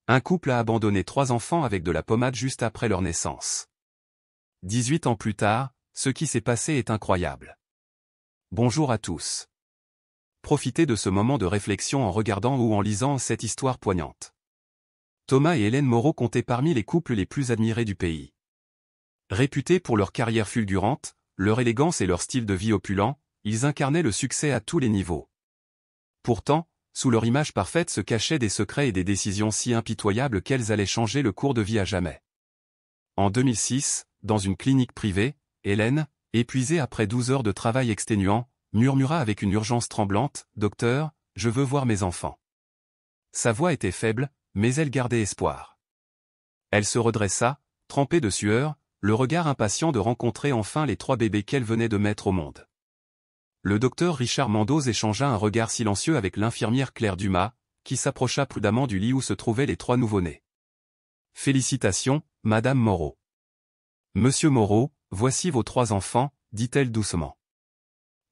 Un couple a abandonné 3 enfants avec de la pommade juste après leur naissance. 18 ans plus tard, ce qui s'est passé est incroyable. Bonjour à tous. Profitez de ce moment de réflexion en regardant ou en lisant cette histoire poignante. Thomas et Hélène Moreau comptaient parmi les couples les plus admirés du pays. Réputés pour leur carrière fulgurante, leur élégance et leur style de vie opulent, ils incarnaient le succès à tous les niveaux. Pourtant, sous leur image parfaite se cachaient des secrets et des décisions si impitoyables qu'elles allaient changer le cours de vie à jamais. En 2006, dans une clinique privée, Hélène, épuisée après 12 heures de travail exténuant, murmura avec une urgence tremblante, « Docteur, je veux voir mes enfants. » Sa voix était faible, mais elle gardait espoir. Elle se redressa, trempée de sueur, le regard impatient de rencontrer enfin les 3 bébés qu'elle venait de mettre au monde. Le docteur Richard Mendoz échangea un regard silencieux avec l'infirmière Claire Dumas, qui s'approcha prudemment du lit où se trouvaient les 3 nouveau-nés. « Félicitations, Madame Moreau. »« Monsieur Moreau, voici vos 3 enfants, » dit-elle doucement.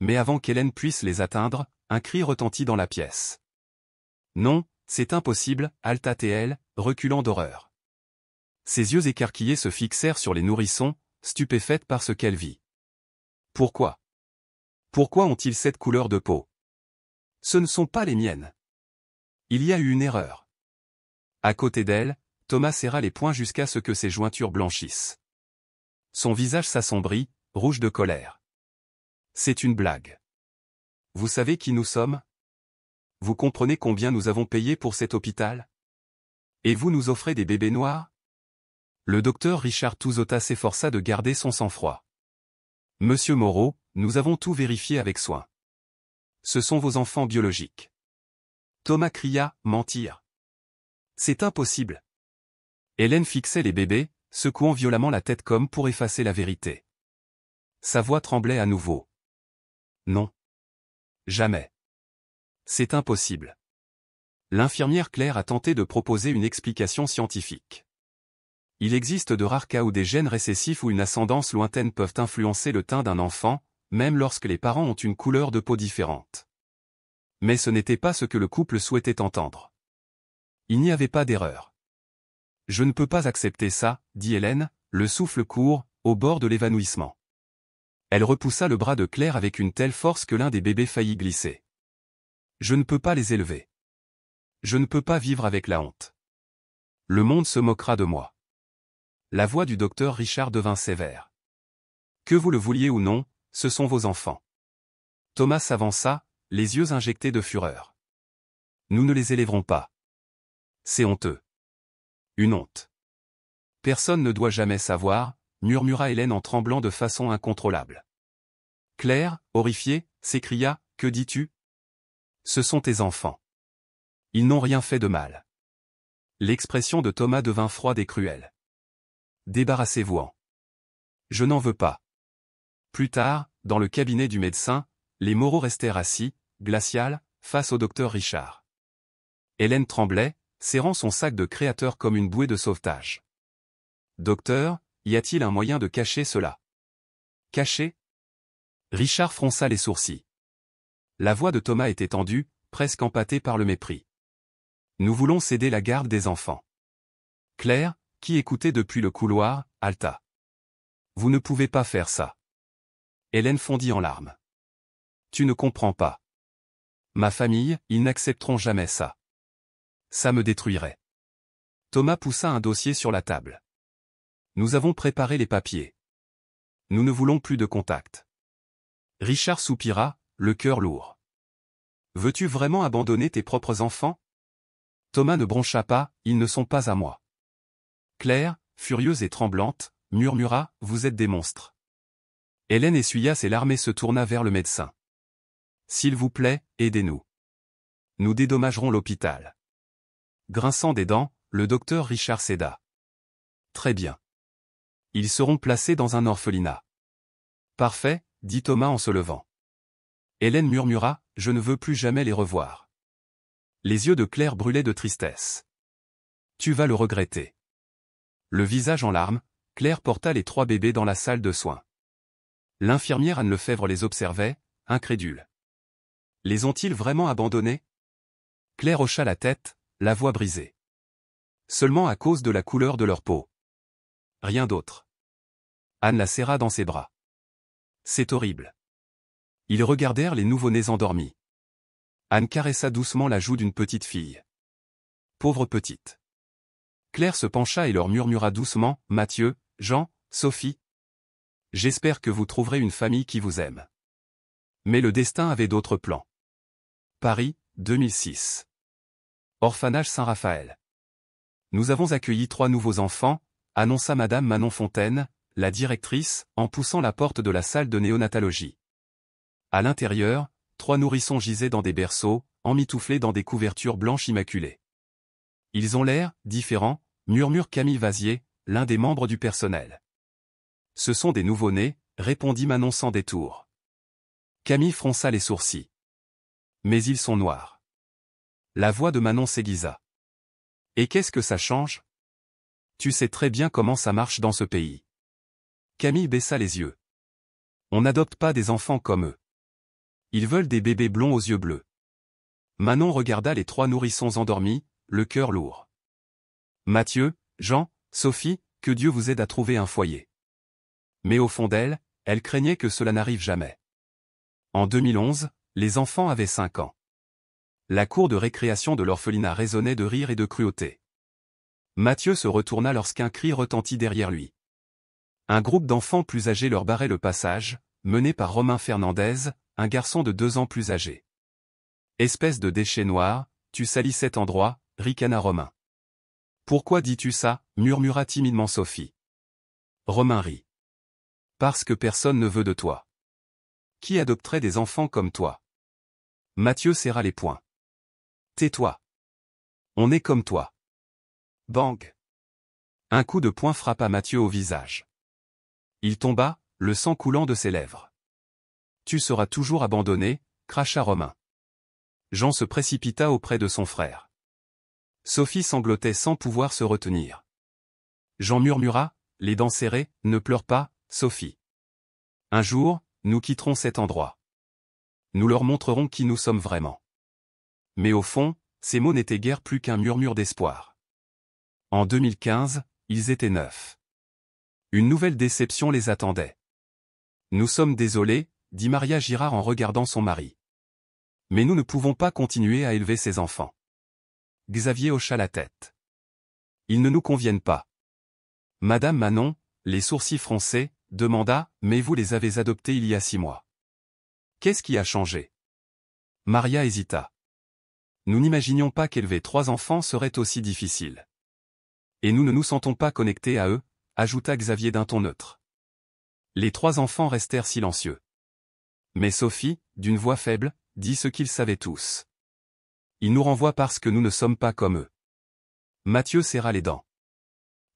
Mais avant qu'Hélène puisse les atteindre, un cri retentit dans la pièce. « Non, c'est impossible, » halta-t-elle, reculant d'horreur. Ses yeux écarquillés se fixèrent sur les nourrissons, stupéfaite par ce qu'elle vit. Pourquoi ? Pourquoi ont-ils cette couleur de peau ? Ce ne sont pas les miennes. Il y a eu une erreur. À côté d'elle, Thomas serra les poings jusqu'à ce que ses jointures blanchissent. Son visage s'assombrit, rouge de colère. C'est une blague. Vous savez qui nous sommes ? Vous comprenez combien nous avons payé pour cet hôpital ? Et vous nous offrez des bébés noirs ? Le docteur Richard Touzota s'efforça de garder son sang-froid. Monsieur Moreau, nous avons tout vérifié avec soin. Ce sont vos enfants biologiques. Thomas cria, mentir. C'est impossible. Hélène fixait les bébés, secouant violemment la tête comme pour effacer la vérité. Sa voix tremblait à nouveau. Non. Jamais. C'est impossible. L'infirmière Claire a tenté de proposer une explication scientifique. Il existe de rares cas où des gènes récessifs ou une ascendance lointaine peuvent influencer le teint d'un enfant, même lorsque les parents ont une couleur de peau différente. Mais ce n'était pas ce que le couple souhaitait entendre. Il n'y avait pas d'erreur. Je ne peux pas accepter ça, dit Hélène, le souffle court, au bord de l'évanouissement. Elle repoussa le bras de Claire avec une telle force que l'un des bébés faillit glisser. Je ne peux pas les élever. Je ne peux pas vivre avec la honte. Le monde se moquera de moi. La voix du docteur Richard devint sévère. Que vous le vouliez ou non, ce sont vos enfants. Thomas s'avança, les yeux injectés de fureur. Nous ne les élèverons pas. C'est honteux. Une honte. Personne ne doit jamais savoir, murmura Hélène en tremblant de façon incontrôlable. Claire, horrifiée, s'écria, que dis-tu ? Ce sont tes enfants. Ils n'ont rien fait de mal. L'expression de Thomas devint froide et cruelle. Débarrassez-vous-en. Je n'en veux pas. Plus tard, dans le cabinet du médecin, les Moreau restèrent assis, glacial, face au docteur Richard. Hélène tremblait, serrant son sac de créateur comme une bouée de sauvetage. Docteur, y a-t-il un moyen de cacher cela ? Cacher ? Richard fronça les sourcils. La voix de Thomas était tendue, presque empâtée par le mépris. Nous voulons céder la garde des enfants. Claire, qui écoutait depuis le couloir, halta. Vous ne pouvez pas faire ça. Hélène fondit en larmes. Tu ne comprends pas. Ma famille, ils n'accepteront jamais ça. Ça me détruirait. Thomas poussa un dossier sur la table. Nous avons préparé les papiers. Nous ne voulons plus de contact. Richard soupira, le cœur lourd. Veux-tu vraiment abandonner tes propres enfants ? Thomas ne broncha pas, ils ne sont pas à moi. Claire, furieuse et tremblante, murmura, vous êtes des monstres. Hélène essuya ses larmes et se tourna vers le médecin. S'il vous plaît, aidez-nous. Nous dédommagerons l'hôpital. Grinçant des dents, le docteur Richard céda. Très bien. Ils seront placés dans un orphelinat. Parfait, dit Thomas en se levant. Hélène murmura, je ne veux plus jamais les revoir. Les yeux de Claire brûlaient de tristesse. Tu vas le regretter. Le visage en larmes, Claire porta les 3 bébés dans la salle de soins. L'infirmière Anne Lefebvre les observait, incrédule. Les ont-ils vraiment abandonnés ? Claire hocha la tête, la voix brisée. Seulement à cause de la couleur de leur peau. Rien d'autre. Anne la serra dans ses bras. C'est horrible. Ils regardèrent les nouveau-nés endormis. Anne caressa doucement la joue d'une petite fille. Pauvre petite. Claire se pencha et leur murmura doucement, « Mathieu, Jean, Sophie. J'espère que vous trouverez une famille qui vous aime. » Mais le destin avait d'autres plans. Paris, 2006. Orphanage Saint-Raphaël. Nous avons accueilli 3 nouveaux enfants, annonça Madame Manon Fontaine, la directrice, en poussant la porte de la salle de néonatologie. À l'intérieur, 3 nourrissons gisaient dans des berceaux, emmitouflés dans des couvertures blanches immaculées. Ils ont l'air différents, murmure Camille Vazier, l'un des membres du personnel. Ce sont des nouveau-nés, répondit Manon sans détour. Camille fronça les sourcils. Mais ils sont noirs. La voix de Manon s'aiguisa. Et qu'est-ce que ça change? Tu sais très bien comment ça marche dans ce pays. Camille baissa les yeux. On n'adopte pas des enfants comme eux. Ils veulent des bébés blonds aux yeux bleus. Manon regarda les 3 nourrissons endormis, le cœur lourd. Mathieu, Jean, Sophie, que Dieu vous aide à trouver un foyer. Mais au fond d'elle, elle craignait que cela n'arrive jamais. En 2011, les enfants avaient 5 ans. La cour de récréation de l'orphelinat résonnait de rire et de cruauté. Mathieu se retourna lorsqu'un cri retentit derrière lui. Un groupe d'enfants plus âgés leur barrait le passage, mené par Romain Fernandez, un garçon de 2 ans plus âgé. Espèce de déchet noir, tu salis cet endroit, ricana Romain. Pourquoi dis-tu ça, murmura timidement Sophie. Romain rit. Parce que personne ne veut de toi. Qui adopterait des enfants comme toi? Mathieu serra les poings. Tais-toi. On est comme toi. Bang. Un coup de poing frappa Mathieu au visage. Il tomba, le sang coulant de ses lèvres. Tu seras toujours abandonné, cracha Romain. Jean se précipita auprès de son frère. Sophie sanglotait sans pouvoir se retenir. Jean murmura, les dents serrées, ne pleure pas, Sophie. Un jour, nous quitterons cet endroit. Nous leur montrerons qui nous sommes vraiment. Mais au fond, ces mots n'étaient guère plus qu'un murmure d'espoir. En 2015, ils étaient 9. Une nouvelle déception les attendait. Nous sommes désolés, dit Maria Girard en regardant son mari. Mais nous ne pouvons pas continuer à élever ces enfants. Xavier hocha la tête. Ils ne nous conviennent pas. Madame Manon, les sourcils froncés, demanda, mais vous les avez adoptés il y a 6 mois. Qu'est-ce qui a changé? Maria hésita. Nous n'imaginions pas qu'élever 3 enfants serait aussi difficile. Et nous ne nous sentons pas connectés à eux, ajouta Xavier d'un ton neutre. Les 3 enfants restèrent silencieux. Mais Sophie, d'une voix faible, dit ce qu'ils savaient tous. Ils nous renvoient parce que nous ne sommes pas comme eux. Mathieu serra les dents.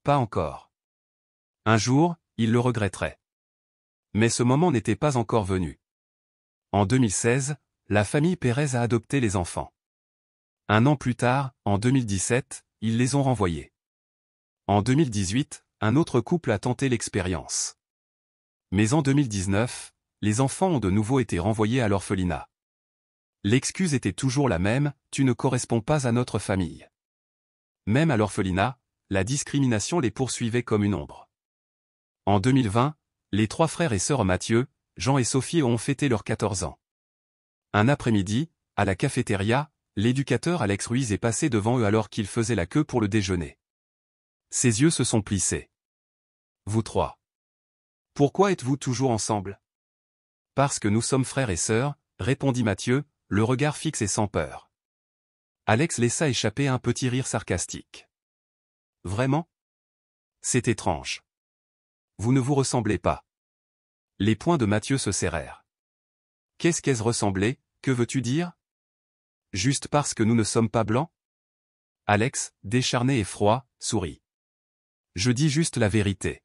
Pas encore. Un jour, il le regretterait. Mais ce moment n'était pas encore venu. En 2016, la famille Pérez a adopté les enfants. 1 an plus tard, en 2017, ils les ont renvoyés. En 2018, un autre couple a tenté l'expérience. Mais en 2019, les enfants ont de nouveau été renvoyés à l'orphelinat. L'excuse était toujours la même, tu ne corresponds pas à notre famille. Même à l'orphelinat, la discrimination les poursuivait comme une ombre. En 2020, les 3 frères et sœurs Mathieu, Jean et Sophie ont fêté leurs 14 ans. Un après-midi, à la cafétéria, l'éducateur Alex Ruiz est passé devant eux alors qu'ils faisaient la queue pour le déjeuner. Ses yeux se sont plissés. Vous 3. Pourquoi êtes-vous toujours ensemble? Parce que nous sommes frères et sœurs, répondit Mathieu, le regard fixe et sans peur. Alex laissa échapper un petit rire sarcastique. Vraiment? C'est étrange. Vous ne vous ressemblez pas. Les poings de Mathieu se serrèrent. Qu'est-ce qu'est-ce ressembler, que veux-tu dire? Juste parce que nous ne sommes pas blancs? Alex, décharné et froid, sourit. Je dis juste la vérité.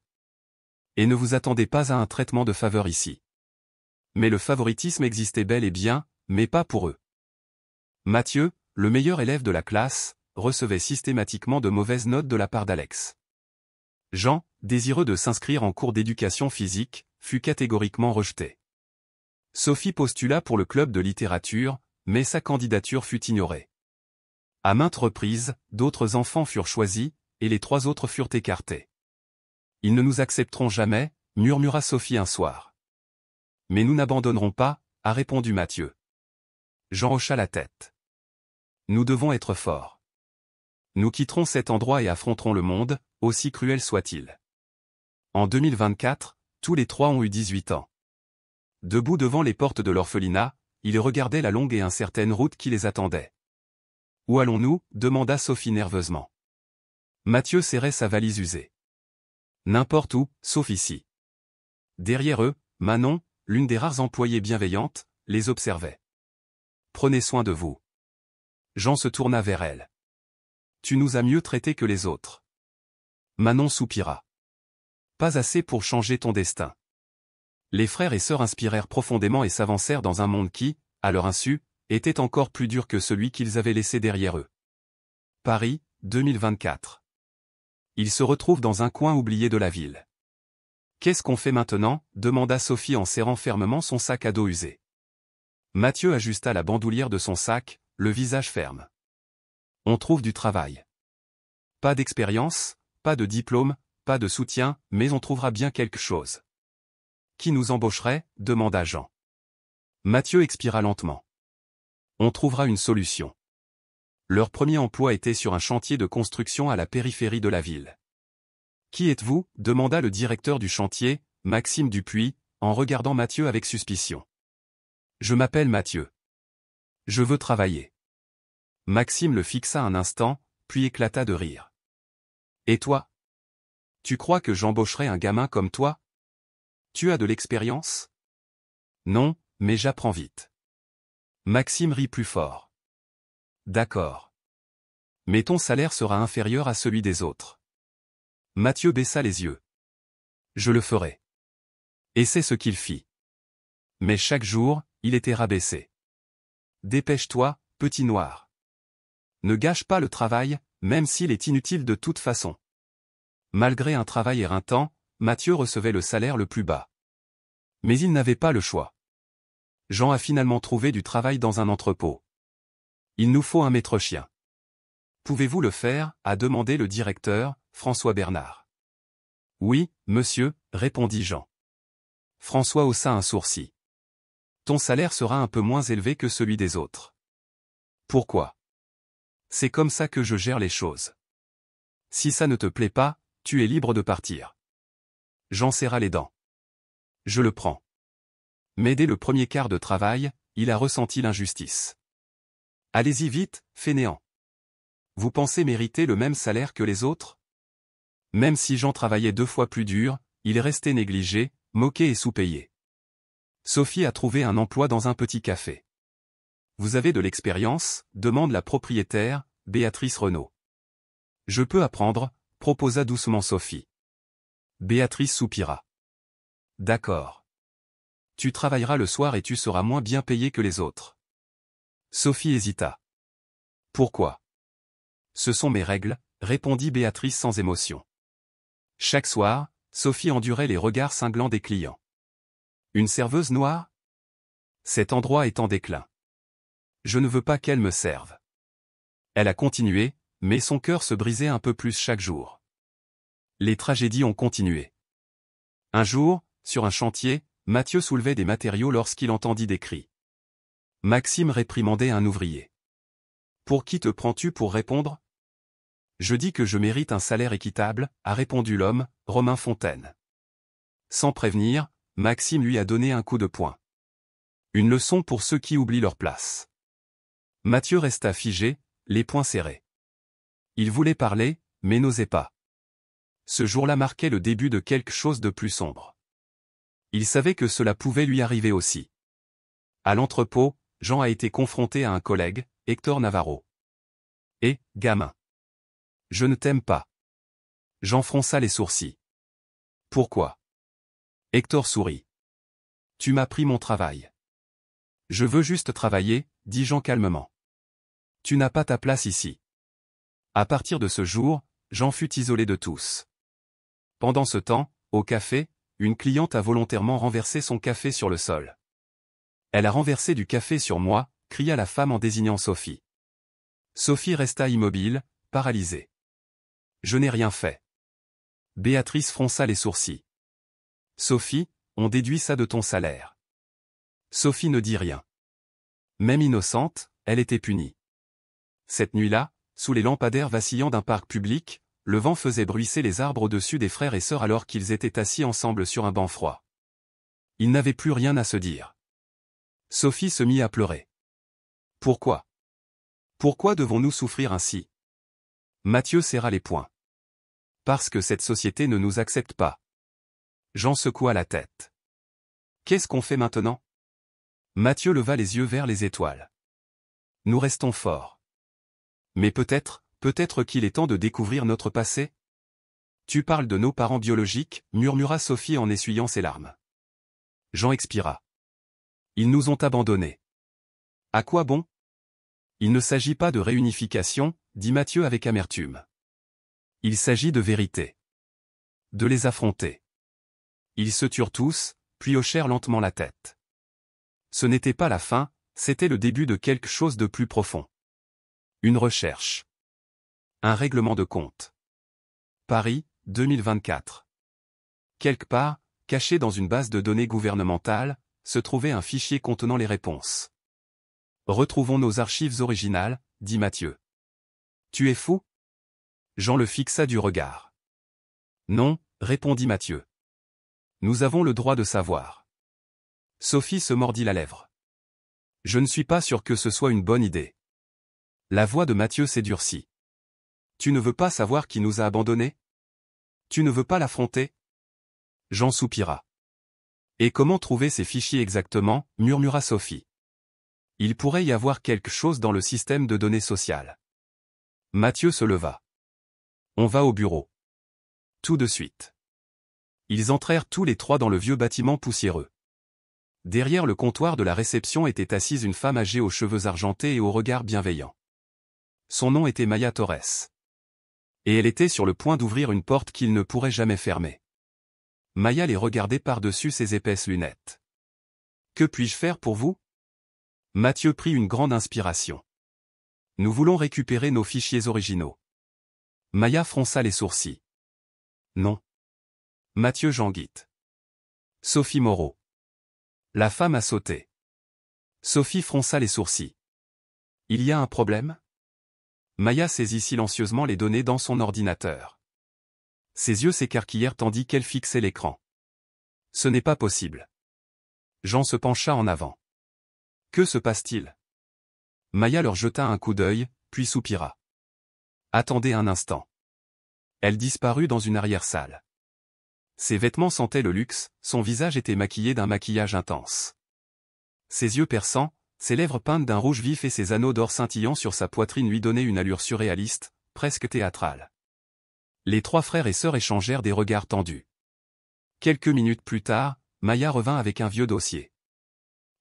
Et ne vous attendez pas à un traitement de faveur ici. Mais le favoritisme existait bel et bien, mais pas pour eux. Mathieu, le meilleur élève de la classe, recevait systématiquement de mauvaises notes de la part d'Alex. Jean, désireux de s'inscrire en cours d'éducation physique, fut catégoriquement rejeté. Sophie postula pour le club de littérature, mais sa candidature fut ignorée. À maintes reprises, d'autres enfants furent choisis, et les 3 autres furent écartés. Ils ne nous accepteront jamais, murmura Sophie un soir. Mais nous n'abandonnerons pas, a répondu Mathieu. Jean hocha la tête. Nous devons être forts. Nous quitterons cet endroit et affronterons le monde, aussi cruel soit-il. En 2024, tous les 3 ont eu 18 ans. Debout devant les portes de l'orphelinat, ils regardaient la longue et incertaine route qui les attendait. « Où allons-nous » demanda Sophie nerveusement. Mathieu serrait sa valise usée. « N'importe où, sauf ici. » Derrière eux, Manon, l'une des rares employées bienveillantes, les observait. « Prenez soin de vous. » Jean se tourna vers elle. « Tu nous as mieux traités que les autres. » Manon soupira. « Pas assez pour changer ton destin. » Les frères et sœurs inspirèrent profondément et s'avancèrent dans un monde qui, à leur insu, était encore plus dur que celui qu'ils avaient laissé derrière eux. Paris, 2024. Ils se retrouvent dans un coin oublié de la ville. « Qu'est-ce qu'on fait maintenant » demanda Sophie en serrant fermement son sac à dos usé. Mathieu ajusta la bandoulière de son sac, le visage ferme. « On trouve du travail. Pas d'expérience, pas de diplôme, pas de soutien, mais on trouvera bien quelque chose. » Qui nous embaucherait ? demanda Jean. Mathieu expira lentement. On trouvera une solution. Leur premier emploi était sur un chantier de construction à la périphérie de la ville. Qui êtes-vous ? demanda le directeur du chantier, Maxime Dupuis, en regardant Mathieu avec suspicion. Je m'appelle Mathieu. Je veux travailler. Maxime le fixa un instant, puis éclata de rire. Et toi ? Tu crois que j'embaucherai un gamin comme toi ? Tu as de l'expérience ? Non, mais j'apprends vite. Maxime rit plus fort. D'accord. Mais ton salaire sera inférieur à celui des autres. Mathieu baissa les yeux. Je le ferai. Et c'est ce qu'il fit. Mais chaque jour, il était rabaissé. Dépêche-toi, petit noir. Ne gâche pas le travail, même s'il est inutile de toute façon. Malgré un travail éreintant, Mathieu recevait le salaire le plus bas. Mais il n'avait pas le choix. Jean a finalement trouvé du travail dans un entrepôt. Il nous faut un maître-chien. Pouvez-vous le faire ? a demandé le directeur, François Bernard. Oui, monsieur, répondit Jean. François haussa un sourcil. Ton salaire sera un peu moins élevé que celui des autres. Pourquoi ? C'est comme ça que je gère les choses. Si ça ne te plaît pas, tu es libre de partir. Jean serra les dents. Je le prends. Mais dès le premier quart de travail, il a ressenti l'injustice. Allez-y vite, fainéant. Vous pensez mériter le même salaire que les autres ? Même si Jean travaillait 2 fois plus dur, il restait négligé, moqué et sous-payé. Sophie a trouvé un emploi dans un petit café. Vous avez de l'expérience ? demande la propriétaire, Béatrice Renaud. Je peux apprendre, proposa doucement Sophie. Béatrice soupira. D'accord. Tu travailleras le soir et tu seras moins bien payé que les autres. Sophie hésita. Pourquoi ? Ce sont mes règles, répondit Béatrice sans émotion. Chaque soir, Sophie endurait les regards cinglants des clients. Une serveuse noire ? Cet endroit est en déclin. Je ne veux pas qu'elle me serve. Elle a continué, mais son cœur se brisait un peu plus chaque jour. Les tragédies ont continué. Un jour, sur un chantier, Mathieu soulevait des matériaux lorsqu'il entendit des cris. Maxime réprimandait un ouvrier. Pour qui te prends-tu pour répondre ? Je dis que je mérite un salaire équitable, a répondu l'homme, Romain Fontaine. Sans prévenir, Maxime lui a donné un coup de poing. Une leçon pour ceux qui oublient leur place. Mathieu resta figé, les poings serrés. Il voulait parler, mais n'osait pas. Ce jour-là marquait le début de quelque chose de plus sombre. Il savait que cela pouvait lui arriver aussi. À l'entrepôt, Jean a été confronté à un collègue, Hector Navarro. « Eh, gamin. Je ne t'aime pas. » Jean fronça les sourcils. « Pourquoi ?» Hector sourit. « Tu m'as pris mon travail. »« Je veux juste travailler, » dit Jean calmement. « Tu n'as pas ta place ici. » À partir de ce jour, Jean fut isolé de tous. Pendant ce temps, au café, une cliente a volontairement renversé son café sur le sol. « Elle a renversé du café sur moi », cria la femme en désignant Sophie. Sophie resta immobile, paralysée. Je n'ai rien fait. Béatrice fronça les sourcils. Sophie, on déduit ça de ton salaire. Sophie ne dit rien. Même innocente, elle était punie. Cette nuit-là, sous les lampadaires vacillants d'un parc public, le vent faisait bruisser les arbres au-dessus des frères et sœurs alors qu'ils étaient assis ensemble sur un banc froid. Ils n'avaient plus rien à se dire. Sophie se mit à pleurer. Pourquoi? Pourquoi devons-nous souffrir ainsi? Mathieu serra les poings. Parce que cette société ne nous accepte pas. Jean secoua la tête. Qu'est-ce qu'on fait maintenant? Mathieu leva les yeux vers les étoiles. Nous restons forts. Mais peut-être qu'il est temps de découvrir notre passé? Tu parles de nos parents biologiques, murmura Sophie en essuyant ses larmes. Jean expira. Ils nous ont abandonnés. À quoi bon? Il ne s'agit pas de réunification, dit Mathieu avec amertume. Il s'agit de vérité. De les affronter. Ils se turent tous, puis hochèrent lentement la tête. Ce n'était pas la fin, c'était le début de quelque chose de plus profond. Une recherche. Un règlement de compte. Paris, 2024. Quelque part, caché dans une base de données gouvernementale, se trouvait un fichier contenant les réponses. Retrouvons nos archives originales, dit Mathieu. Tu es fou? Jean le fixa du regard. Non, répondit Mathieu. Nous avons le droit de savoir. Sophie se mordit la lèvre. Je ne suis pas sûr que ce soit une bonne idée. La voix de Mathieu s'édurcit. Tu ne veux pas savoir qui nous a abandonnés? Tu ne veux pas l'affronter? Jean soupira. Et comment trouver ces fichiers exactement, murmura Sophie. Il pourrait y avoir quelque chose dans le système de données sociales. Mathieu se leva. On va au bureau. Tout de suite. Ils entrèrent tous les trois dans le vieux bâtiment poussiéreux. Derrière le comptoir de la réception était assise une femme âgée aux cheveux argentés et au regard bienveillant. Son nom était Maya Torres. Et elle était sur le point d'ouvrir une porte qu'il ne pourrait jamais fermer. Maya les regardait par-dessus ses épaisses lunettes. Que puis-je faire pour vous? Mathieu prit une grande inspiration. Nous voulons récupérer nos fichiers originaux. Maya fronça les sourcils. Non. Mathieu Jean-Guite. Sophie Moreau. La femme a sauté. Sophie fronça les sourcils. Il y a un problème? Maya saisit silencieusement les données dans son ordinateur. Ses yeux s'écarquillèrent tandis qu'elle fixait l'écran. Ce n'est pas possible. Jean se pencha en avant. Que se passe-t-il? Maya leur jeta un coup d'œil, puis soupira. Attendez un instant. Elle disparut dans une arrière-salle. Ses vêtements sentaient le luxe, son visage était maquillé d'un maquillage intense. Ses yeux perçants, ses lèvres peintes d'un rouge vif et ses anneaux d'or scintillant sur sa poitrine lui donnaient une allure surréaliste, presque théâtrale. Les trois frères et sœurs échangèrent des regards tendus. Quelques minutes plus tard, Maya revint avec un vieux dossier.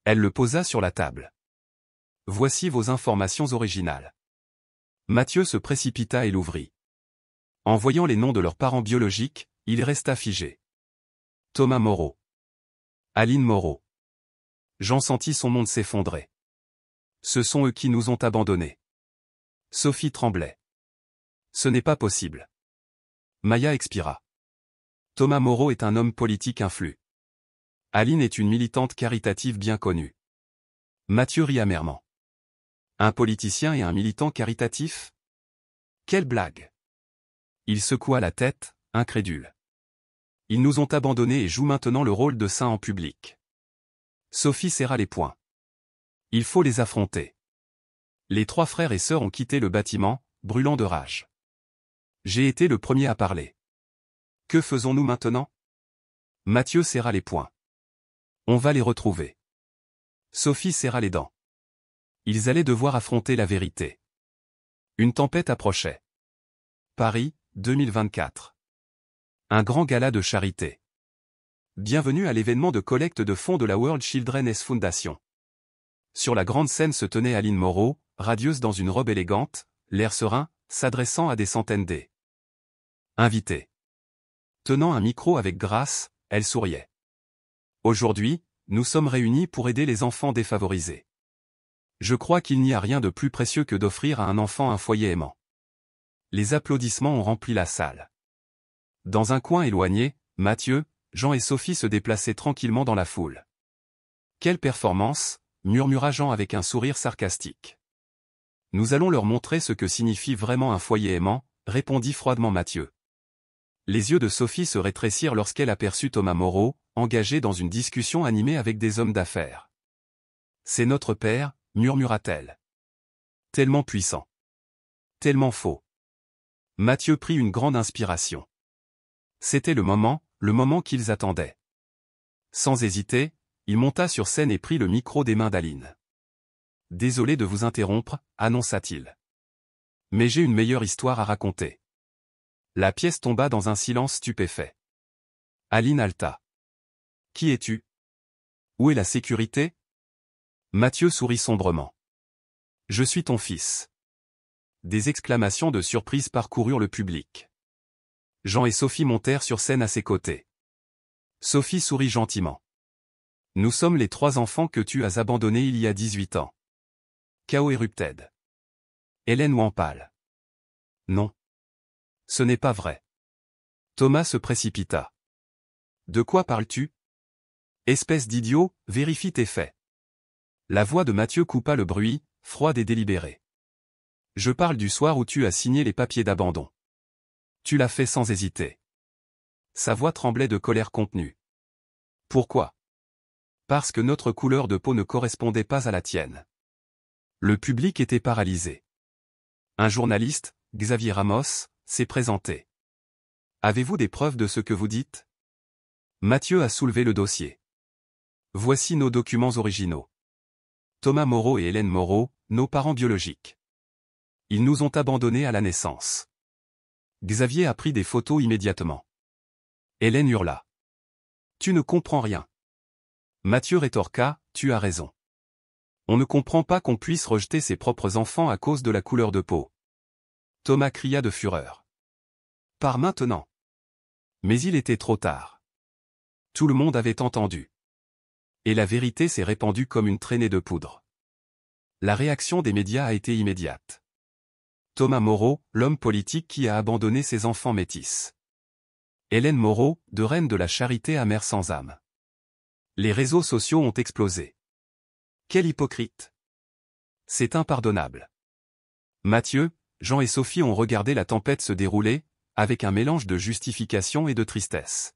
Elle le posa sur la table. Voici vos informations originales. Mathieu se précipita et l'ouvrit. En voyant les noms de leurs parents biologiques, il resta figé. Thomas Moreau. Aline Moreau. Jean sentit son monde s'effondrer. Ce sont eux qui nous ont abandonnés. Sophie tremblait. Ce n'est pas possible. Maya expira. Thomas Moreau est un homme politique influent. Aline est une militante caritative bien connue. Mathieu rit amèrement. Un politicien et un militant caritatif? Quelle blague! Il secoua la tête, incrédule. Ils nous ont abandonnés et jouent maintenant le rôle de saints en public. Sophie serra les poings. Il faut les affronter. Les trois frères et sœurs ont quitté le bâtiment, brûlant de rage. J'ai été le premier à parler. Que faisons-nous maintenant? Mathieu serra les poings. On va les retrouver. Sophie serra les dents. Ils allaient devoir affronter la vérité. Une tempête approchait. Paris, 2024. Un grand gala de charité. Bienvenue à l'événement de collecte de fonds de la World Children's Foundation. Sur la grande scène se tenait Aline Moreau, radieuse dans une robe élégante, l'air serein, s'adressant à des centaines d'invités. Tenant un micro avec grâce, elle souriait. Aujourd'hui, nous sommes réunis pour aider les enfants défavorisés. Je crois qu'il n'y a rien de plus précieux que d'offrir à un enfant un foyer aimant. Les applaudissements ont rempli la salle. Dans un coin éloigné, Mathieu, Jean et Sophie se déplaçaient tranquillement dans la foule. « Quelle performance !» murmura Jean avec un sourire sarcastique. « Nous allons leur montrer ce que signifie vraiment un foyer aimant », répondit froidement Mathieu. Les yeux de Sophie se rétrécirent lorsqu'elle aperçut Thomas Moreau, engagé dans une discussion animée avec des hommes d'affaires. « C'est notre père », murmura-t-elle. « Tellement puissant. Tellement faux. » Mathieu prit une grande inspiration. C'était le moment qu'ils attendaient. Sans hésiter, il monta sur scène et prit le micro des mains d'Aline. « Désolé de vous interrompre », annonça-t-il. « Mais j'ai une meilleure histoire à raconter. » La pièce tomba dans un silence stupéfait. Aline haleta. « Qui es-tu? Où est la sécurité ?» Mathieu sourit sombrement. « Je suis ton fils. » Des exclamations de surprise parcoururent le public. Jean et Sophie montèrent sur scène à ses côtés. Sophie sourit gentiment. « Nous sommes les 3 enfants que tu as abandonnés il y a 18 ans. » Chaos érupted. Hélène Wampal. « Non. Ce n'est pas vrai. » Thomas se précipita. « De quoi parles-tu? Espèce d'idiot, vérifie tes faits. » La voix de Mathieu coupa le bruit, froide et délibérée. « Je parle du soir où tu as signé les papiers d'abandon. Tu l'as fait sans hésiter. » Sa voix tremblait de colère contenue. « Pourquoi? » Parce que notre couleur de peau ne correspondait pas à la tienne. Le public était paralysé. Un journaliste, Xavier Ramos, s'est présenté. « Avez-vous des preuves de ce que vous dites? » Mathieu a soulevé le dossier. « Voici nos documents originaux. Thomas Moreau et Hélène Moreau, nos parents biologiques. Ils nous ont abandonnés à la naissance. » Xavier a pris des photos immédiatement. Hélène hurla. « Tu ne comprends rien. » Mathieu rétorqua, « Tu as raison. On ne comprend pas qu'on puisse rejeter ses propres enfants à cause de la couleur de peau. » Thomas cria de fureur. « Pars maintenant. » Mais il était trop tard. Tout le monde avait entendu. Et la vérité s'est répandue comme une traînée de poudre. La réaction des médias a été immédiate. Thomas Moreau, l'homme politique qui a abandonné ses enfants métis. Hélène Moreau, de reine de la charité à mère sans âme. Les réseaux sociaux ont explosé. Quel hypocrite! C'est impardonnable. Mathieu, Jean et Sophie ont regardé la tempête se dérouler, avec un mélange de justification et de tristesse.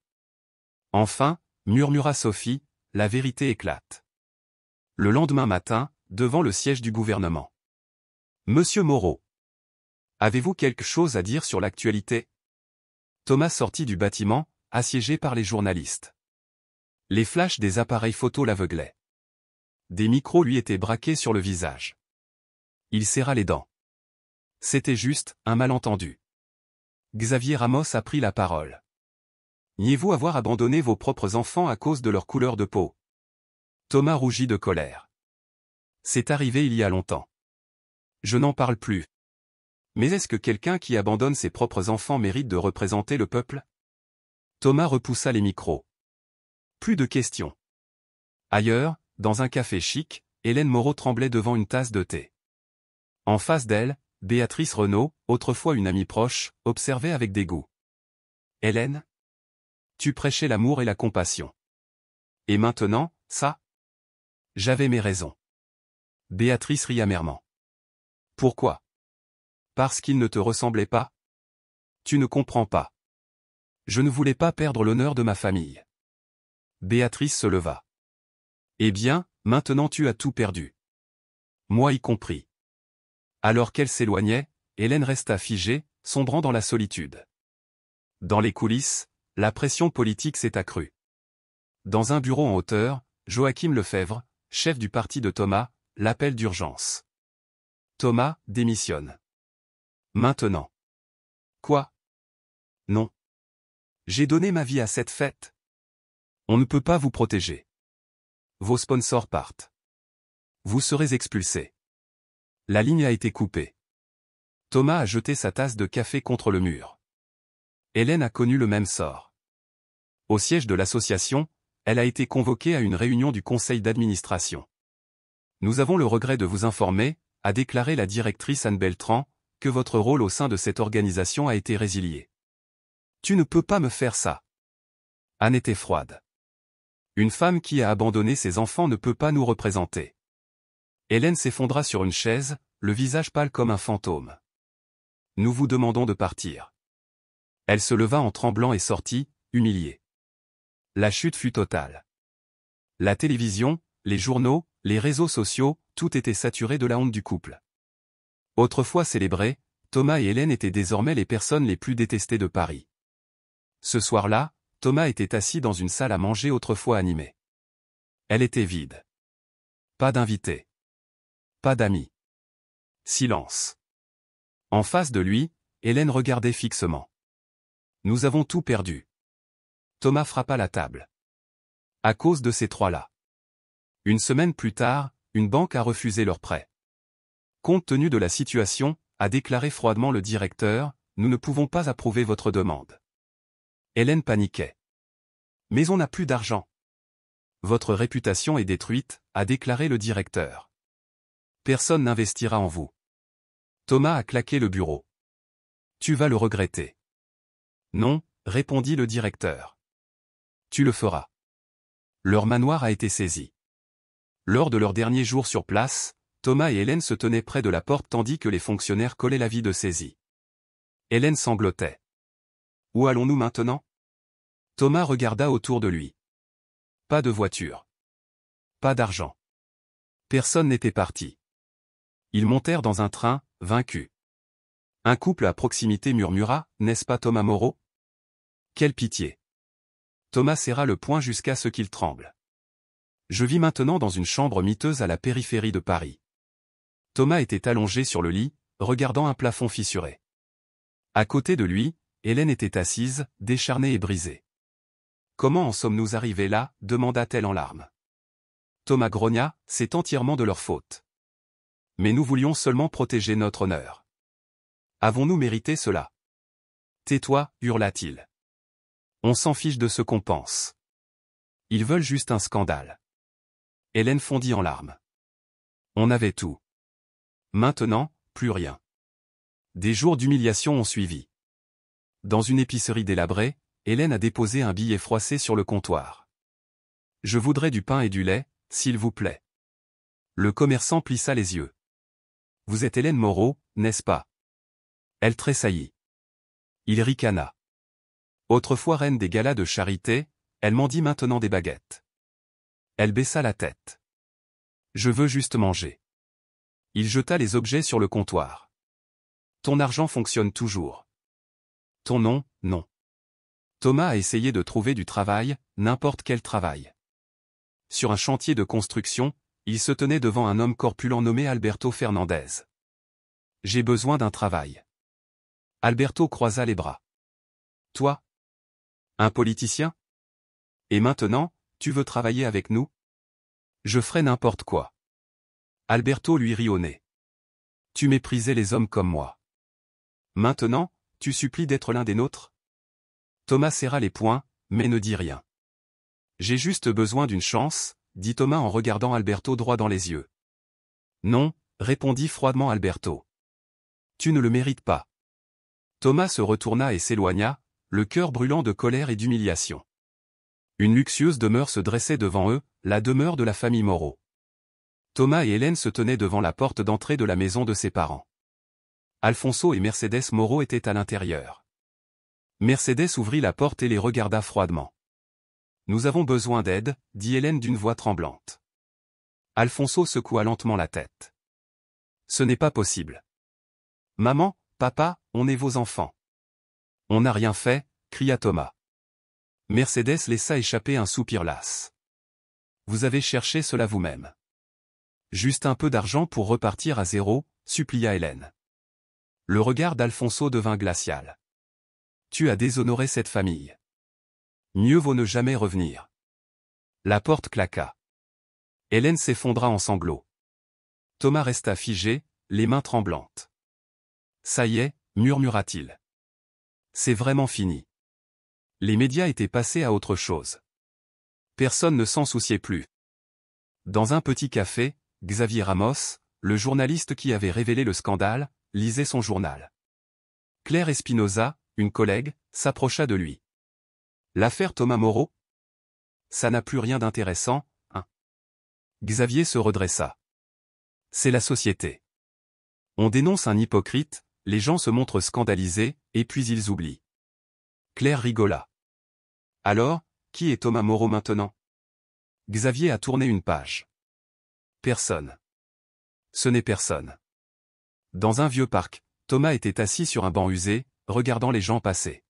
Enfin, murmura Sophie, la vérité éclate. Le lendemain matin, devant le siège du gouvernement. Monsieur Moreau. Avez-vous quelque chose à dire sur l'actualité? Thomas sortit du bâtiment, assiégé par les journalistes. Les flashs des appareils photo l'aveuglaient. Des micros lui étaient braqués sur le visage. Il serra les dents. C'était juste, un malentendu. Xavier Ramos a pris la parole. Niez-vous avoir abandonné vos propres enfants à cause de leur couleur de peau? Thomas rougit de colère. C'est arrivé il y a longtemps. Je n'en parle plus. Mais est-ce que quelqu'un qui abandonne ses propres enfants mérite de représenter le peuple? Thomas repoussa les micros. Plus de questions. Ailleurs, dans un café chic, Hélène Moreau tremblait devant une tasse de thé. En face d'elle, Béatrice Renaud, autrefois une amie proche, observait avec dégoût. Hélène? Tu prêchais l'amour et la compassion. Et maintenant, ça? J'avais mes raisons. Béatrice rit amèrement. Pourquoi? Parce qu'il ne te ressemblait pas? Tu ne comprends pas. Je ne voulais pas perdre l'honneur de ma famille. Béatrice se leva. Eh bien, maintenant tu as tout perdu. Moi y compris. Alors qu'elle s'éloignait, Hélène resta figée, sombrant dans la solitude. Dans les coulisses, la pression politique s'est accrue. Dans un bureau en hauteur, Joachim Lefebvre, chef du parti de Thomas, l'appelle d'urgence. Thomas démissionne. Maintenant. Quoi? Non. J'ai donné ma vie à cette fête. On ne peut pas vous protéger. Vos sponsors partent. Vous serez expulsés. La ligne a été coupée. Thomas a jeté sa tasse de café contre le mur. Hélène a connu le même sort. Au siège de l'association, elle a été convoquée à une réunion du conseil d'administration. Nous avons le regret de vous informer, a déclaré la directrice Anne Beltran, que votre rôle au sein de cette organisation a été résilié. Tu ne peux pas me faire ça. Anne était froide. Une femme qui a abandonné ses enfants ne peut pas nous représenter. Hélène s'effondra sur une chaise, le visage pâle comme un fantôme. Nous vous demandons de partir. Elle se leva en tremblant et sortit, humiliée. La chute fut totale. La télévision, les journaux, les réseaux sociaux, tout était saturé de la honte du couple. Autrefois célébrés, Thomas et Hélène étaient désormais les personnes les plus détestées de Paris. Ce soir-là, Thomas était assis dans une salle à manger autrefois animée. Elle était vide. Pas d'invités. Pas d'amis. Silence. En face de lui, Hélène regardait fixement. Nous avons tout perdu. Thomas frappa la table. À cause de ces trois-là. Une semaine plus tard, une banque a refusé leur prêt. Compte tenu de la situation, a déclaré froidement le directeur, nous ne pouvons pas approuver votre demande. Hélène paniquait. Mais on n'a plus d'argent. Votre réputation est détruite, a déclaré le directeur. Personne n'investira en vous. Thomas a claqué le bureau. Tu vas le regretter. Non, répondit le directeur. Tu le feras. Leur manoir a été saisi. Lors de leur dernier jour sur place, Thomas et Hélène se tenaient près de la porte tandis que les fonctionnaires collaient l'avis de saisie. Hélène sanglotait. Où allons-nous maintenant? Thomas regarda autour de lui. Pas de voiture. Pas d'argent. Personne n'était parti. Ils montèrent dans un train, vaincus. Un couple à proximité murmura, n'est-ce pas Thomas Moreau? Quelle pitié. Thomas serra le poing jusqu'à ce qu'il tremble. Je vis maintenant dans une chambre miteuse à la périphérie de Paris. Thomas était allongé sur le lit, regardant un plafond fissuré. À côté de lui, Hélène était assise, décharnée et brisée. Comment en sommes-nous arrivés là? Demanda-t-elle en larmes. Thomas grogna, c'est entièrement de leur faute. Mais nous voulions seulement protéger notre honneur. Avons-nous mérité cela? Tais-toi, hurla-t-il. On s'en fiche de ce qu'on pense. Ils veulent juste un scandale. Hélène fondit en larmes. On avait tout. Maintenant, plus rien. Des jours d'humiliation ont suivi. Dans une épicerie délabrée, Hélène a déposé un billet froissé sur le comptoir. Je voudrais du pain et du lait, s'il vous plaît. Le commerçant plissa les yeux. Vous êtes Hélène Moreau, n'est-ce pas? Elle tressaillit. Il ricana. Autrefois reine des galas de charité, elle mendie maintenant des baguettes. Elle baissa la tête. Je veux juste manger. Il jeta les objets sur le comptoir. Ton argent fonctionne toujours. Ton nom, non. Thomas a essayé de trouver du travail, n'importe quel travail. Sur un chantier de construction, il se tenait devant un homme corpulent nommé Alberto Fernandez. J'ai besoin d'un travail. Alberto croisa les bras. Toi? Un politicien? Et maintenant, tu veux travailler avec nous? Je ferai n'importe quoi. Alberto lui rit au nez. Tu méprisais les hommes comme moi. Maintenant, tu supplies d'être l'un des nôtres? Thomas serra les poings, mais ne dit rien. J'ai juste besoin d'une chance, dit Thomas en regardant Alberto droit dans les yeux. Non, répondit froidement Alberto. Tu ne le mérites pas. Thomas se retourna et s'éloigna, le cœur brûlant de colère et d'humiliation. Une luxueuse demeure se dressait devant eux, la demeure de la famille Moreau. Thomas et Hélène se tenaient devant la porte d'entrée de la maison de ses parents. Alfonso et Mercedes Moreau étaient à l'intérieur. Mercedes ouvrit la porte et les regarda froidement. Nous avons besoin d'aide, dit Hélène d'une voix tremblante. Alfonso secoua lentement la tête. Ce n'est pas possible. Maman, papa, on est vos enfants. On n'a rien fait, cria Thomas. Mercedes laissa échapper un soupir las. Vous avez cherché cela vous-même. Juste un peu d'argent pour repartir à zéro, supplia Hélène. Le regard d'Alfonso devint glacial. Tu as déshonoré cette famille. Mieux vaut ne jamais revenir. La porte claqua. Hélène s'effondra en sanglots. Thomas resta figé, les mains tremblantes. Ça y est, murmura-t-il. C'est vraiment fini. Les médias étaient passés à autre chose. Personne ne s'en souciait plus. Dans un petit café, Xavier Ramos, le journaliste qui avait révélé le scandale, lisait son journal. Claire Espinosa, une collègue, s'approcha de lui. L'affaire Thomas Moreau? Ça n'a plus rien d'intéressant, hein? Xavier se redressa. C'est la société. On dénonce un hypocrite, les gens se montrent scandalisés, et puis ils oublient. Claire rigola. Alors, qui est Thomas Moreau maintenant? Xavier a tourné une page. Personne. Ce n'est personne. Dans un vieux parc, Thomas était assis sur un banc usé, regardant les gens passer.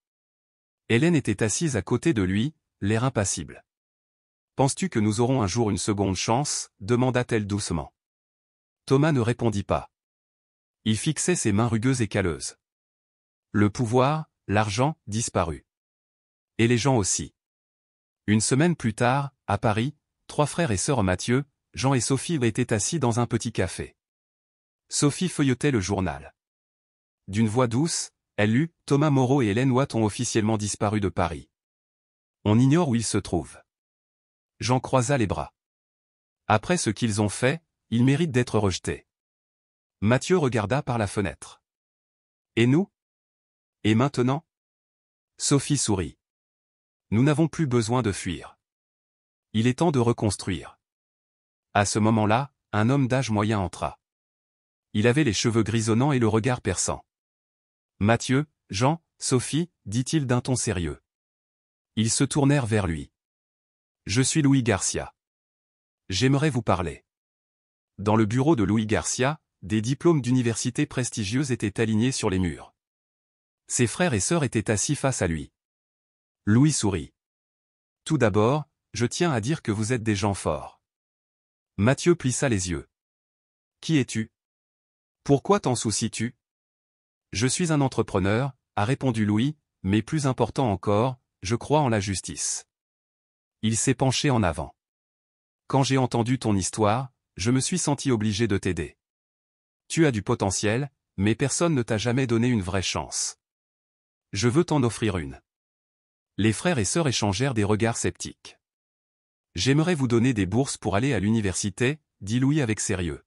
Hélène était assise à côté de lui, l'air impassible. « Penses-tu que nous aurons un jour une seconde chance » demanda-t-elle doucement. Thomas ne répondit pas. Il fixait ses mains rugueuses et calleuses. Le pouvoir, l'argent, disparut. Et les gens aussi. Une semaine plus tard, à Paris, 3 frères et sœurs Mathieu, Jean et Sophie étaient assis dans un petit café. Sophie feuilletait le journal. D'une voix douce, elle lut « Thomas Moreau et Hélène Watt ont officiellement disparu de Paris. On ignore où ils se trouvent. » Jean croisa les bras. Après ce qu'ils ont fait, ils méritent d'être rejetés. Mathieu regarda par la fenêtre. Et nous? Et maintenant? Sophie sourit. Nous n'avons plus besoin de fuir. Il est temps de reconstruire. À ce moment-là, un homme d'âge moyen entra. Il avait les cheveux grisonnants et le regard perçant. Mathieu, Jean, Sophie, dit-il d'un ton sérieux. Ils se tournèrent vers lui. Je suis Louis Garcia. J'aimerais vous parler. Dans le bureau de Louis Garcia, des diplômes d'universités prestigieuses étaient alignés sur les murs. Ses frères et sœurs étaient assis face à lui. Louis sourit. Tout d'abord, je tiens à dire que vous êtes des gens forts. Mathieu plissa les yeux. Qui es-tu? Pourquoi t'en soucies-tu? Je suis un entrepreneur, a répondu Louis, mais plus important encore, je crois en la justice. Il s'est penché en avant. Quand j'ai entendu ton histoire, je me suis senti obligé de t'aider. Tu as du potentiel, mais personne ne t'a jamais donné une vraie chance. Je veux t'en offrir une. Les frères et sœurs échangèrent des regards sceptiques. J'aimerais vous donner des bourses pour aller à l'université, dit Louis avec sérieux.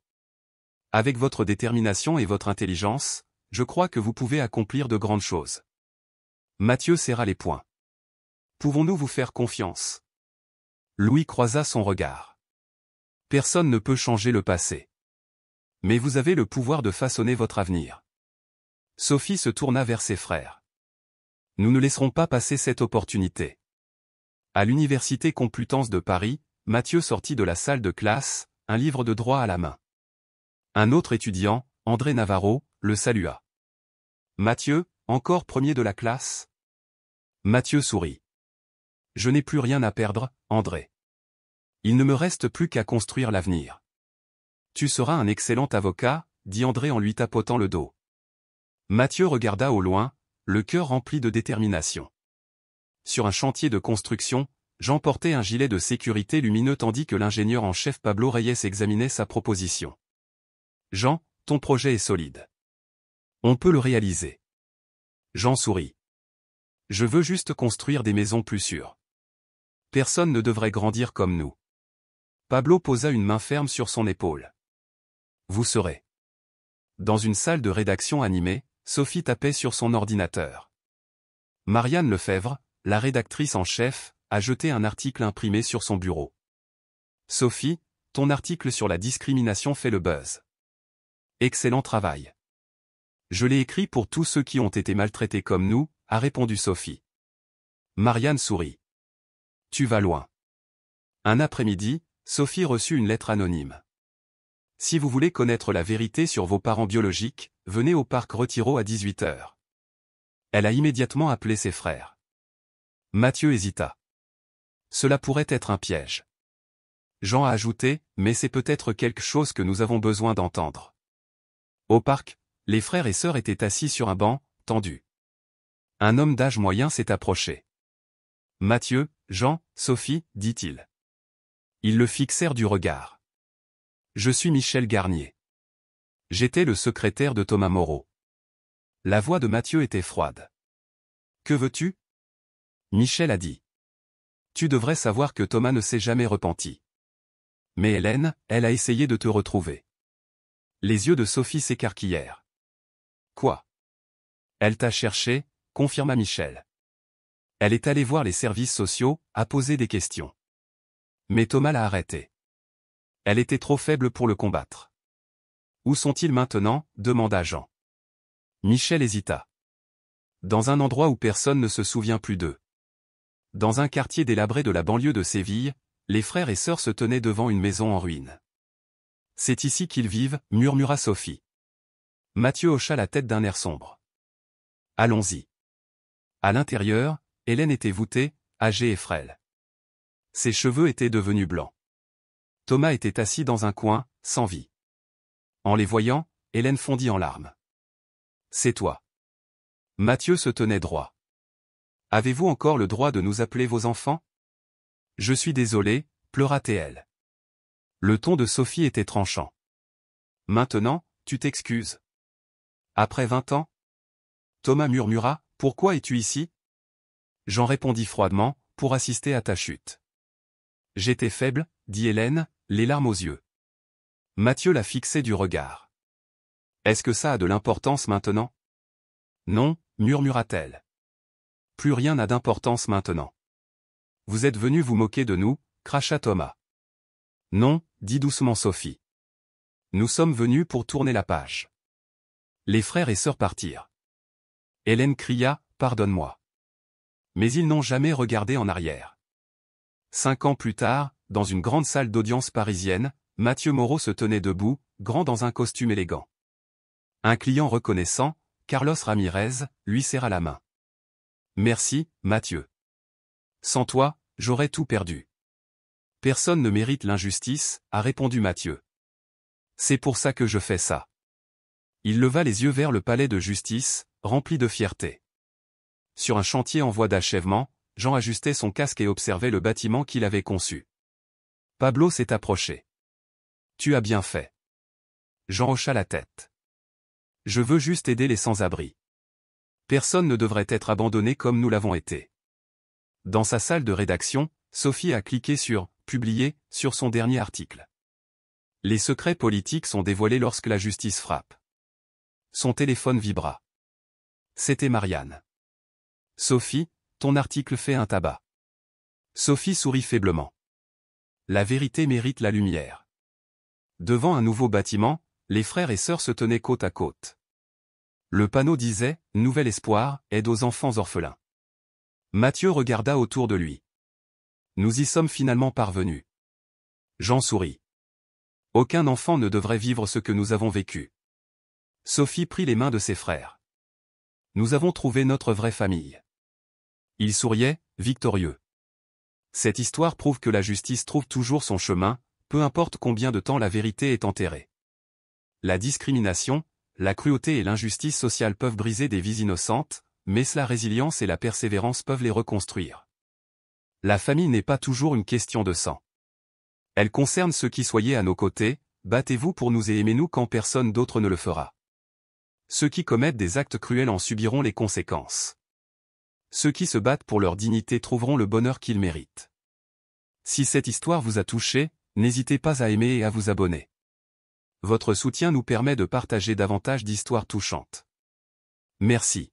Avec votre détermination et votre intelligence, je crois que vous pouvez accomplir de grandes choses. Mathieu serra les poings. Pouvons-nous vous faire confiance? Louis croisa son regard. Personne ne peut changer le passé. Mais vous avez le pouvoir de façonner votre avenir. Sophie se tourna vers ses frères. Nous ne laisserons pas passer cette opportunité. À l'université Complutense de Paris, Mathieu sortit de la salle de classe, un livre de droit à la main. Un autre étudiant, André Navarro, le salua. Mathieu, encore premier de la classe? Mathieu sourit. Je n'ai plus rien à perdre, André. Il ne me reste plus qu'à construire l'avenir. Tu seras un excellent avocat, dit André en lui tapotant le dos. Mathieu regarda au loin, le cœur rempli de détermination. Sur un chantier de construction, Jean portait un gilet de sécurité lumineux tandis que l'ingénieur en chef Pablo Reyes examinait sa proposition. Jean, ton projet est solide. On peut le réaliser. Jean sourit. Je veux juste construire des maisons plus sûres. Personne ne devrait grandir comme nous. Pablo posa une main ferme sur son épaule. Vous serez. Dans une salle de rédaction animée, Sophie tapait sur son ordinateur. Marianne Lefebvre, la rédactrice en chef, a jeté un article imprimé sur son bureau. Sophie, ton article sur la discrimination fait le buzz. Excellent travail. Je l'ai écrit pour tous ceux qui ont été maltraités comme nous, a répondu Sophie. Marianne sourit. Tu vas loin. Un après-midi, Sophie reçut une lettre anonyme. Si vous voulez connaître la vérité sur vos parents biologiques, venez au parc Retiro à 18h. Elle a immédiatement appelé ses frères. Mathieu hésita. Cela pourrait être un piège. Jean a ajouté, mais c'est peut-être quelque chose que nous avons besoin d'entendre. Au parc, les frères et sœurs étaient assis sur un banc, tendu. Un homme d'âge moyen s'est approché. Mathieu, Jean, Sophie, dit-il. Ils le fixèrent du regard. Je suis Michel Garnier. J'étais le secrétaire de Thomas Moreau. La voix de Mathieu était froide. Que veux-tu? Michel a dit. Tu devrais savoir que Thomas ne s'est jamais repenti. Mais Hélène, elle a essayé de te retrouver. Les yeux de Sophie s'écarquillèrent. Quoi? Elle t'a cherché, confirma Michel. Elle est allée voir les services sociaux, a posé des questions. Mais Thomas l'a arrêtée. Elle était trop faible pour le combattre. Où sont-ils maintenant? Demanda Jean. Michel hésita. Dans un endroit où personne ne se souvient plus d'eux. Dans un quartier délabré de la banlieue de Séville, les frères et sœurs se tenaient devant une maison en ruine. C'est ici qu'ils vivent, murmura Sophie. Mathieu hocha la tête d'un air sombre. Allons-y. À l'intérieur, Hélène était voûtée, âgée et frêle. Ses cheveux étaient devenus blancs. Thomas était assis dans un coin, sans vie. En les voyant, Hélène fondit en larmes. C'est toi. Mathieu se tenait droit. Avez-vous encore le droit de nous appeler vos enfants? Je suis désolé, pleura-t-elle. Le ton de Sophie était tranchant. Maintenant, tu t'excuses. Après 20 ans? Thomas murmura, pourquoi es-tu ici? Jean répondit froidement, pour assister à ta chute. J'étais faible, dit Hélène, les larmes aux yeux. Mathieu la fixait du regard. Est-ce que ça a de l'importance maintenant? Non, murmura-t-elle. Plus rien n'a d'importance maintenant. Vous êtes venu vous moquer de nous, cracha Thomas. Non, dit doucement Sophie. Nous sommes venus pour tourner la page. Les frères et sœurs partirent. Hélène cria, pardonne-moi. Mais ils n'ont jamais regardé en arrière. 5 ans plus tard, dans une grande salle d'audience parisienne, Mathieu Moreau se tenait debout, grand dans un costume élégant. Un client reconnaissant, Carlos Ramirez, lui serra la main. Merci, Mathieu. Sans toi, j'aurais tout perdu. Personne ne mérite l'injustice, a répondu Mathieu. C'est pour ça que je fais ça. Il leva les yeux vers le palais de justice, rempli de fierté. Sur un chantier en voie d'achèvement, Jean ajustait son casque et observait le bâtiment qu'il avait conçu. Pablo s'est approché. Tu as bien fait. Jean hocha la tête. Je veux juste aider les sans-abri. Personne ne devrait être abandonné comme nous l'avons été. Dans sa salle de rédaction, Sophie a cliqué sur « Publier » sur son dernier article. Les secrets politiques sont dévoilés lorsque la justice frappe. Son téléphone vibra. C'était Marianne. Sophie, ton article fait un tabac. Sophie sourit faiblement. La vérité mérite la lumière. Devant un nouveau bâtiment, les frères et sœurs se tenaient côte à côte. Le panneau disait « Nouvel espoir, aide aux enfants orphelins ». Mathieu regarda autour de lui. Nous y sommes finalement parvenus. Jean sourit. Aucun enfant ne devrait vivre ce que nous avons vécu. Sophie prit les mains de ses frères. Nous avons trouvé notre vraie famille. Ils souriaient, victorieux. Cette histoire prouve que la justice trouve toujours son chemin, peu importe combien de temps la vérité est enterrée. La discrimination, la cruauté et l'injustice sociale peuvent briser des vies innocentes, mais la résilience et la persévérance peuvent les reconstruire. La famille n'est pas toujours une question de sang. Elle concerne ceux qui soyez à nos côtés, battez-vous pour nous et aimez-nous quand personne d'autre ne le fera. Ceux qui commettent des actes cruels en subiront les conséquences. Ceux qui se battent pour leur dignité trouveront le bonheur qu'ils méritent. Si cette histoire vous a touché, n'hésitez pas à aimer et à vous abonner. Votre soutien nous permet de partager davantage d'histoires touchantes. Merci.